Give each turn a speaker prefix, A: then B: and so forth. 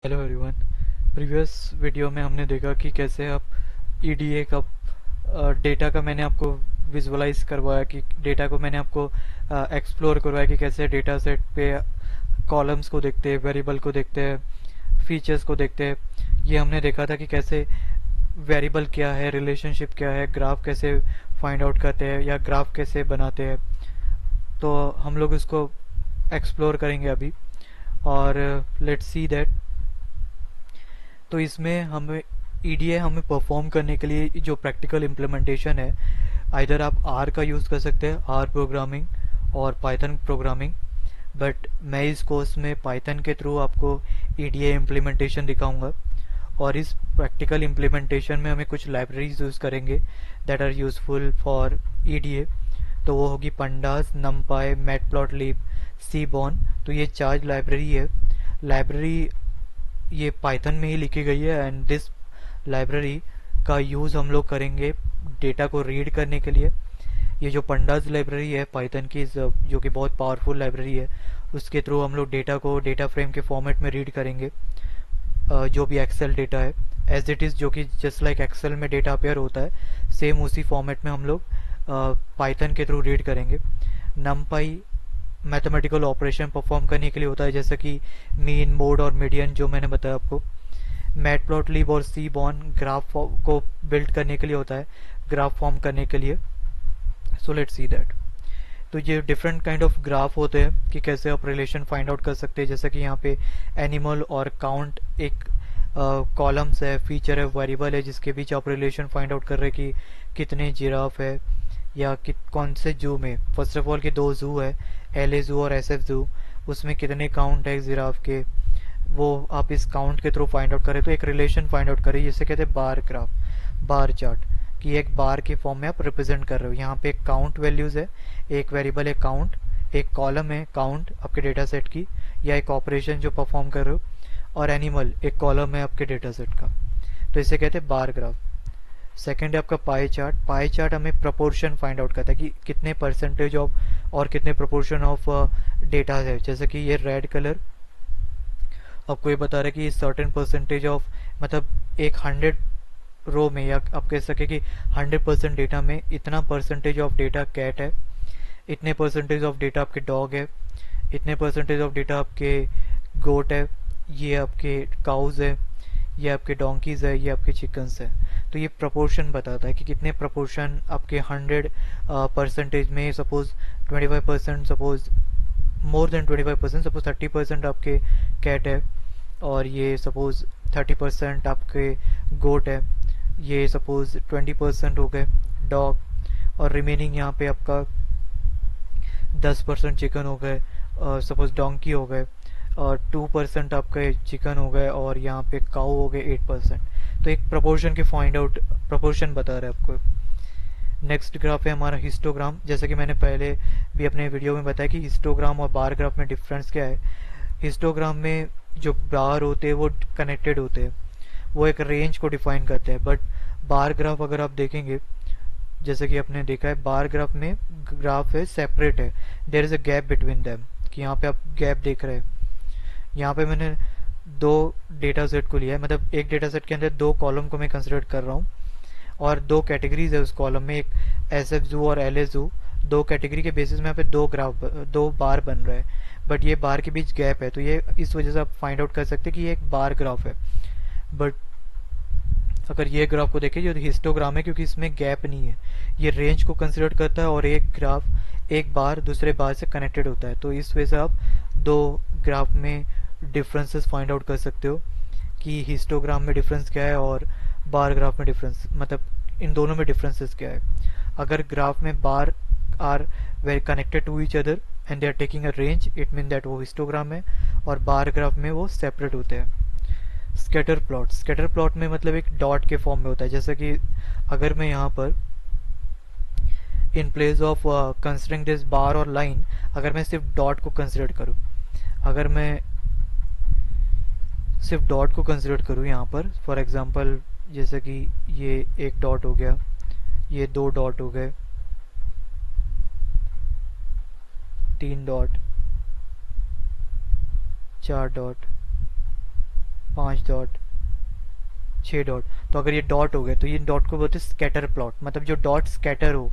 A: Hello everyone. Previous video में हमने देखा कि कैसे आप ईडीए का डेटा का मैंने आपको विजुअलाइज करवाया कि डेटा को मैंने आपको एक्सप्लोर करवाया कि कैसे डेटा सेट पे कॉलम्स को देखते हैं, वेरिएबल को देखते हैं, फीचर्स को देखते हैं। ये हमने देखा था कि कैसे वेरिएबल क्या है, रिलेशनशिप क्या है, ग्राफ कैसे फाइंड आउट करते हैं या ग्राफ कैसे बनाते हैं। तो हम लोग इसको एक्सप्लोर करेंगे अभी। और लेट्स सी दैट। तो इसमें हमें ईडीए हमें परफॉर्म करने के लिए जो प्रैक्टिकल इम्प्लीमेंटेशन है, आइदर आप आर का यूज़ कर सकते हैं, आर प्रोग्रामिंग और पाइथन प्रोग्रामिंग। बट मैं इस कोर्स में पाइथन के थ्रू आपको ईडीए इम्प्लीमेंटेशन दिखाऊंगा। और इस प्रैक्टिकल इम्प्लीमेंटेशन में हमें कुछ लाइब्रेरीज यूज़ करेंगे that are useful for EDA. तो वो होगी पंडास, नमपाई, मैटप्लॉटलिब, सीबॉर्न। तो ये चार लाइब्रेरी है। लाइब्रेरी ये पाइथन में ही लिखी गई है एंड दिस लाइब्रेरी का यूज़ हम लोग करेंगे डेटा को रीड करने के लिए। ये जो पंडास लाइब्रेरी है पाइथन की, जो कि बहुत पावरफुल लाइब्रेरी है, उसके थ्रू हम लोग डेटा को डेटा फ्रेम के फॉर्मेट में रीड करेंगे। जो भी एक्सेल डेटा है एज इट इज़, जो कि जस्ट लाइक एक्सेल में डेटा अपेयर होता है, सेम उसी फॉर्मेट में हम लोग पाइथन के थ्रू रीड करेंगे। नमपाई मैथमेटिकल ऑपरेशन परफॉर्म करने के लिए होता है, जैसे कि मीन, मोड और मीडियन, जो मैंने बताया आपको। मैटप्लॉटलिब और सीबॉर्न ग्राफ को बिल्ड करने के लिए होता है, ग्राफ फॉर्म करने के लिए। So let's see that. तो ये डिफरेंट काइंड ऑफ ग्राफ होते हैं कि कैसे आप रिलेशन फाइंड आउट कर सकते हैं। जैसे कि यहाँ पे एनिमल और काउंट एक कॉलम्स है, फीचर है, वेरिएबल है, जिसके बीच आप रिलेशन फाइंड आउट कर रहे हैं कि कितने जिराफ है या कि कौन से जू में। फर्स्ट ऑफ ऑल कि दो जू है, एलए जू और एसएफ जू, उसमें कितने काउंट है जिराफ के, वो आप इस काउंट के थ्रू फाइंड आउट करें। तो एक रिलेशन फाइंड आउट करें, जिसे कहते हैं बार ग्राफ, बार चार्ट, कि एक बार के फॉर्म में आप रिप्रेजेंट कर रहे हो। यहाँ पे एक काउंट वैल्यूज है, एक वेरिएबल है काउंट, एक कॉलम है काउंट आपके डेटा सेट की या एक ऑपरेशन जो परफॉर्म कर रहे हो, और एनिमल एक कॉलम है आपके डेटा सेट का। तो इसे कहते हैं बार ग्राफ। सेकेंड है आपका पाई चार्ट। पाई चार्ट हमें प्रपोर्शन फाइंड आउट करता है कि कितने परसेंटेज ऑफ और कितने प्रपोर्शन ऑफ डेटा है। जैसे कि ये रेड कलर आपको ये बता रहा है कि सर्टेन परसेंटेज ऑफ, मतलब एक 100 रो में, या आप कह सके कि 100% डेटा में इतना परसेंटेज ऑफ डेटा कैट है, इतने परसेंटेज ऑफ डेटा आपके डॉग है, इतने परसेंटेज ऑफ डेटा आपके गोट है, ये आपके काउज है, ये आपके डोंकीज है, ये आपके चिकन्स है। तो ये प्रपोर्शन बताता है कि कितने प्रपोर्शन आपके 100 परसेंटेज में, suppose 25%, suppose more than 25%, suppose 30% आपके कैट है, और ये सपोज 30% आपके गोट है, ये सपोज 20% हो गए डॉग, और रिमेनिंग यहाँ पे आपका 10% चिकन हो गए, सपोज डोंकी हो गए, और 2% आपके चिकन हो गए, और यहाँ पे काऊ हो गए 8%। तो एक प्रोपोर्शन के फाइंड आउट प्रोपोर्शन बता रहे हैं आपको। नेक्स्ट ग्राफ है हमारा हिस्टोग्राम। जैसे कि मैंने पहले भी अपने वीडियो में बताया कि हिस्टोग्राम और बार ग्राफ में डिफरेंस क्या है। हिस्टोग्राम में जो बार होते हैं वो कनेक्टेड होते हैं, वो एक रेंज को डिफाइन करते हैं। बट बार ग्राफ अगर आप देखेंगे, जैसे कि आपने देखा है बार ग्राफ में ग्राफ है सेपरेट है, there is a gap between them, कि यहाँ पे आप गैप देख रहे हैं। यहाँ पे मैंने दो डेटा सेट को लिया है, मतलब एक डेटा सेट के अंदर दो कॉलम को मैं कंसिडर कर रहा हूँ, और दो कैटेगरीज है उस कॉलम में, एक एस एफ जू और एल ए जू। दो कैटेगरी के बेसिस में यहाँ पे दो ग्राफ, दो बार बन रहा है, बट ये बार के बीच गैप है, तो ये इस वजह से आप फाइंड आउट कर सकते हैं कि ये एक बार ग्राफ है। बट अगर ये ग्राफ को देखें, जो हिस्टोग्राम है, क्योंकि इसमें गैप नहीं है, ये रेंज को कंसिडर करता है, और एक ग्राफ एक बार दूसरे बार से कनेक्टेड होता है। तो इस वजह से आप दो ग्राफ में डिफरेंसेस फाइंड आउट कर सकते हो कि हिस्टोग्राम में डिफरेंस क्या है और बार ग्राफ में डिफरेंस, मतलब इन दोनों में डिफरेंसेस क्या है। अगर ग्राफ में bar are very connected to each other and they are taking a range, it mean that वो हिस्टोग्राम है, और बार ग्राफ में वो सेपरेट होते हैं। स्कैटर प्लॉट, स्कैटर प्लॉट में मतलब एक डॉट के फॉर्म में होता है। जैसे कि अगर मैं यहाँ पर in place of considering this bar और लाइन, अगर मैं सिर्फ डॉट को कंसिडर करूँ, अगर मैं सिर्फ डॉट को कंसिडर करूँ यहाँ पर, फॉर एग्जांपल जैसे कि ये एक डॉट हो गया, ये दो डॉट हो गए, तीन डॉट, चार डॉट, 5 डॉट, 6 डॉट। तो अगर ये डॉट हो गए तो ये डॉट को बोलते हैं स्कैटर प्लॉट, मतलब जो डॉट स्कैटर हो